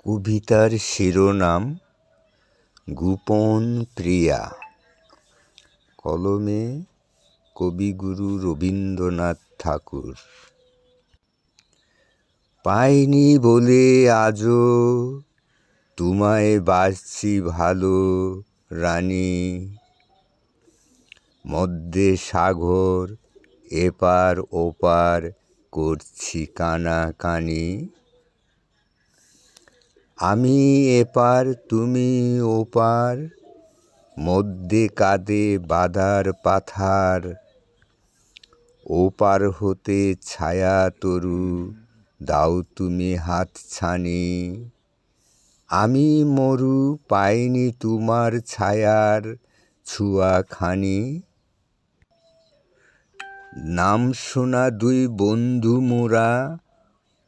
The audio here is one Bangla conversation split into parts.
কবিতার শিরোনাম গোপন প্রিয়া। কলমে কবিগুরু রবীন্দ্রনাথ ঠাকুর। পাইনি বলে আজও তোমায় বাসছি ভালো রানী, মধ্যে সাগর এপার ওপার করছি কানাকানি। আমি এপার তুমি ওপার, মধ্যে কাঁদে বাঁধার পাথার। ওপার হতে ছায়া তরু দাও তুমি হাতছানি। আমি মরু পাইনি তোমার ছায়ার ছোঁয়াখানি। নাম শোনা দুই বন্ধু মোরা,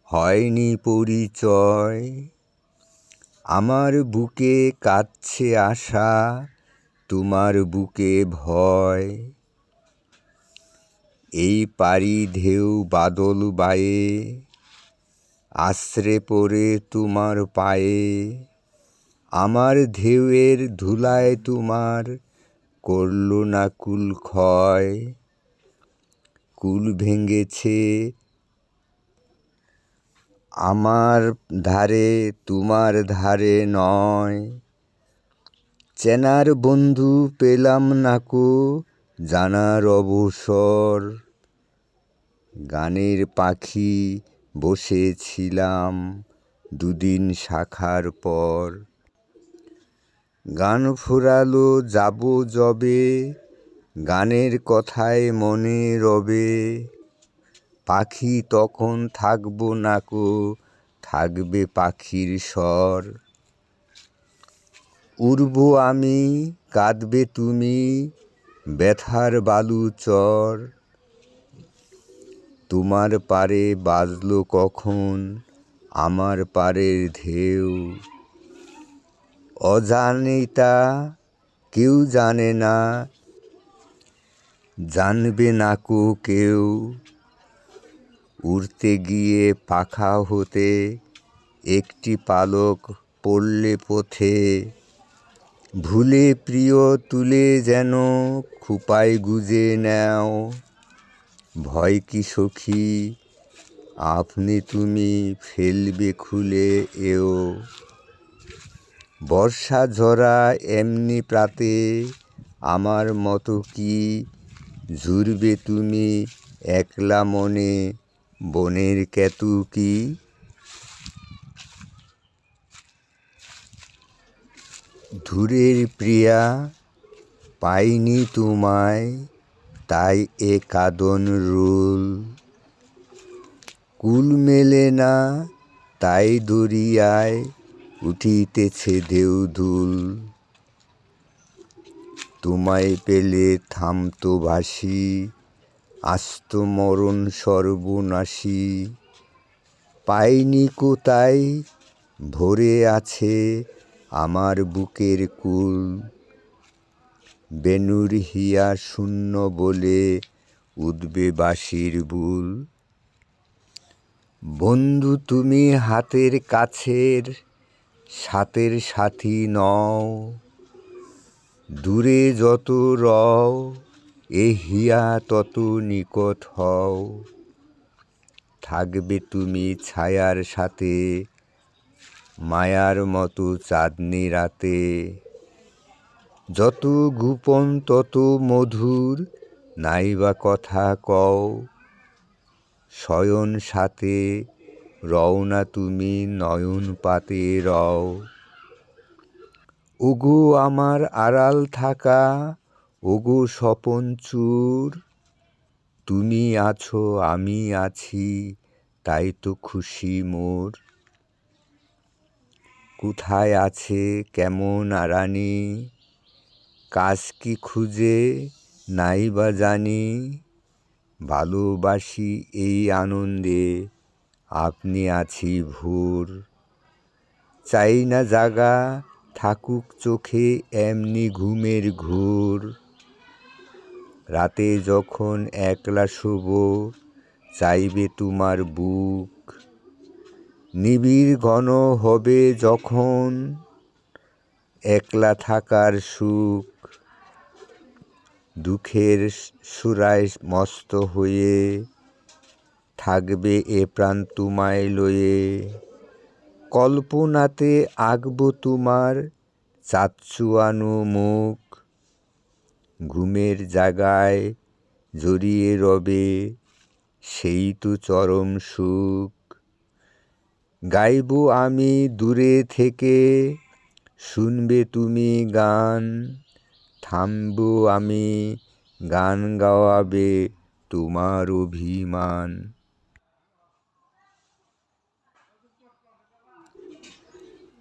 হয়নি পরিচয়। আমার বুকে কাঁদছে আশা, তোমার বুকে ভয়। এই পারি ঢেউ বাদল বায়ে, আছড়ে পড়ে তোমার পায়ে। আমার ঢেউয়ের ধুলায় তোমার করল না কুল ক্ষয়। কুল ভেঙেছে আমার ধারে তোমার ধারে নয়। চেনার বন্ধু পেলাম না কো জানার অবসর। গানের পাখি বসেছিলাম দুদিন শাখার পর। গান ফুরালো যাব যবে, গানের কথায় মনে রবে। পাখি তখন থাকবো না কো থাকবে পাখির স্বর। উড়ব আমি কাঁদবে তুমি ব্যথার বালুচর। তোমার পারে বাজলো কখন আমার পারের ঢেউ। অজানিতা কেউ জানে না, জানবে না কো কেউ। উড়তে গিয়ে পাখা হতে একটি পালক পড়লে পথে। ভুলে প্রিয় তুলে যেন খোঁপায় গুজে নাও। ভয় কি সখী আপনি তুমি ফেলবে খুলে এও। বর্ষা ঝরা এমনি প্রাতে আমার মতো কি ঝুরবে তুমি একলা মনে বনের কেতুকী। দূরের প্রিয়া পাইনি তোমায় তাই এ কাঁদন রোল। কুল মেলে না তাই দরিয়ায় উঠিতেছে ঢেউ ধুল। তোমায় পেলে থামতো ভাসি, আসতো মরণ সর্বনাশী। পাইনি কো তাই ভরে আছে আমার বুকের কুল। বেণুর হিয়া শূন্য বলে উঠবে বাঁশির বুল। বন্ধু তুমি হাতের কাছের সাথের সাথী নও। দূরে যত রও এ হিয়া তত নিকট হও। থাকবে তুমি ছায়ার সাথে মায়ার মতো চাঁদনি রাতে। যত গোপন তত মধুর নাইবা কথা কও। শয়ন সাথে রও না তুমি নয়ন পাতে রও। ওগো আমার আড়াল থাকা ওগো স্বপন চূর। তুমি আছো আমি আছি তাই তো খুশি মোর। কোথায় আছে কেমন রানী কাছ কি খুঁজে নাইবা জানি। ভালোবাসি এই আনন্দে আপনি আছি ভোর। চাই না জাগা থাকুক চোখে এমনি ঘুমের ঘোর। রাতে যখন একলা শোবো চাইবে তোমার বুক। নিবিড় ঘন হবে যখন একলা থাকার সুখ, দুঃখের সুরায় মস্ত হয়ে থাকবে এ প্রাণ তোমায় লয়ে। কল্পনাতে আঁকব তোমার চাঁদচুয়ানো মুখ, ঘুমের জাগায় জড়িয়ে রবে সেই তো চরম সুখ। গাইব আমি দূরে থেকে, শুনবে তুমি গান, থামব আমি গান গাওয়াবে তোমার অভিমান।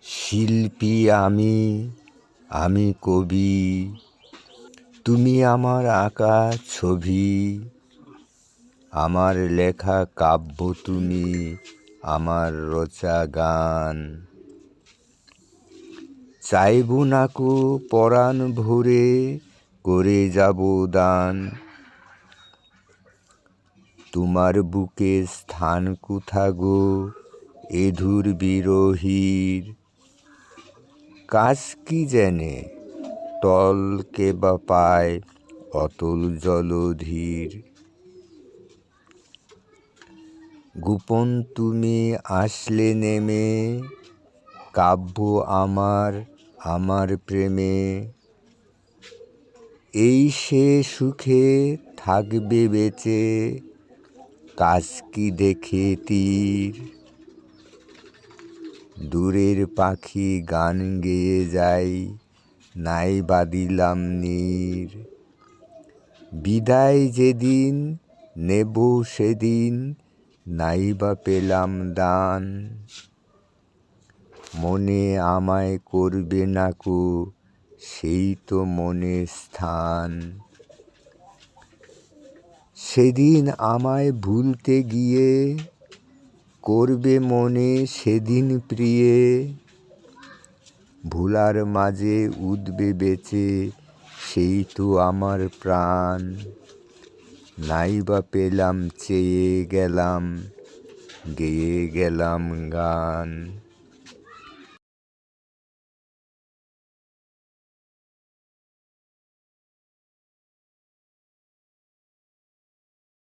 শিল্পী আমি কবি, তুমি আমার আঁকা ছবি, আমার লেখা কাব্য তুমি, আমার রচা গান। চাইব নাকো পরাণ ভরে করে যাব দান, তোমার বুকে স্থান কোথা গো এধুর বিরহীর। কাজ কি জেনে টল কে বা পায় অতল জলধীর। গোপন তুমি আসলে নেমে, কাব্য আমার প্রেমে, এই সে সুখে থাকবে বেঁচে, কাজ কি দেখে তীর। দূরের পাখি গান গেয়ে যাই, নাই বাদিলাম নীর। বিদায় যেদিন নেব সেদিন, নাই বা পেলাম দান। মনে আমায় করবে নাকো সেই তো মনে স্থান। সেদিন আমায় ভুলতে গিয়ে, করবে মনে সেদিন প্রিয়ে। ভুলার মাঝে উঠবে বেঁচে সেই তো আমার প্রাণ। নাই বা পেলাম চেয়ে গেলাম, গেয়ে গেলাম গান।